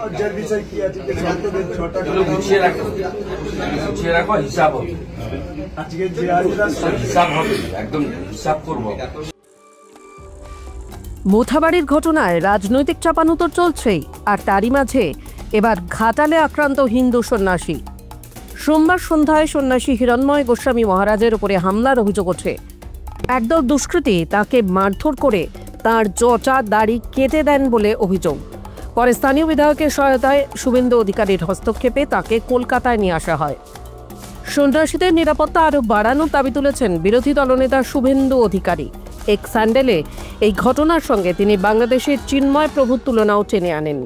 লজ্জার বিষয় কি আছে যে ছাত্রদের ছটা গুছিয়ে রাখো হিসাব হবে আজকে যে আজরা হিসাব হবে একদম হিসাব করবো। মোথাবাড়ির ঘটনায় রাজনৈতিক চাপানুতর চলছেই, আর তারই মাঝে এবার ঘাটালে আক্রান্ত হিন্দু সন্ন্যাসী। সোমবার সন্ধ্যায় সন্ন্যাসী হিরণময় গোস্বামী মহারাজের উপরে হামলার অভিযোগ ওঠে। একদল দুষ্কৃতী তাকে মারধর করে তাঁর জটা দাড়ি কেটে দেন বলে অভিযোগ। পরে স্থানীয় বিধায়কের সহায়তায় শুভেন্দু অধিকারীর হস্তক্ষেপে তাকে কলকাতায় নিয়ে আসা হয়। সন্ন্যাসীদের নিরাপত্তা আরও বাড়ানোর দাবি তুলেছেন বিরোধী দলনেতা শুভেন্দু অধিকারী। এক স্যান্ডেলে এই ঘটনার সঙ্গে তিনি বাংলাদেশের চিন্ময় প্রভুর তুলনাও টেনে আনেন।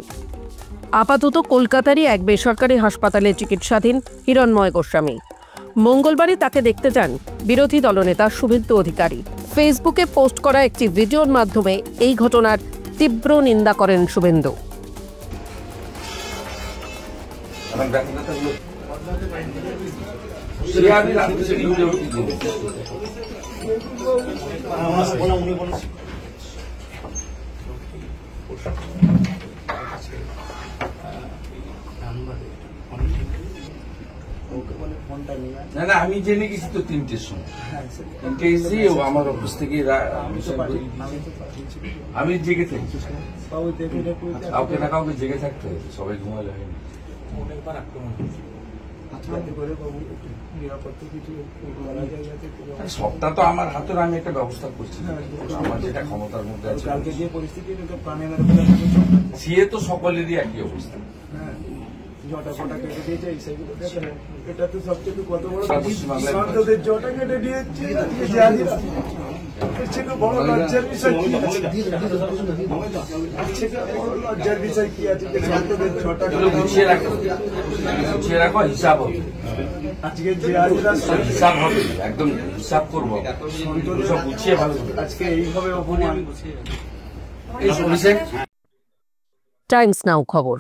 আপাতত কলকাতারই এক বেসরকারি হাসপাতালে চিকিৎসাধীন হিরণময় গোস্বামী। মঙ্গলবারই তাকে দেখতে যান বিরোধী দলনেতা শুভেন্দু অধিকারী। ফেসবুকে পোস্ট করা একটি ভিডিওর মাধ্যমে এই ঘটনার তীব্র নিন্দা করেন শুভেন্দু। না না আমি জেনে গেছি তো 3টের সময়, 3টে এসেছি আমার অফিস থেকে আমি জেগে থাকি। কাউকে না কাউকে জেগে থাকতে হবে, সবাই ঘুমালে হয়নি। সবটা তো আমার হাতের, আমি একটা ব্যবস্থা করছি আমার যেটা ক্ষমতার মধ্যে আছে। সিএ তো সকলেরই একই অবস্থা। জটা ফটা কেটে দিয়েছে, সেগুলো এটা তো সবচেয়ে কত বড় সন্তদের জটা কেটে দিয়েছে, সেটা বড় লজ্জার বিষয় কি আছে? সেটা বড় লজ্জার বিষয় কি আছে যে সন্তদের জটা গুছিয়ে রাখো হিসাব হবে আজকে যে আজরা হিসাব হবে একদম হিসাব করবো সব গুছিয়ে ভালো। আজকে এইভাবে অপমান টাইমস নাও খবর।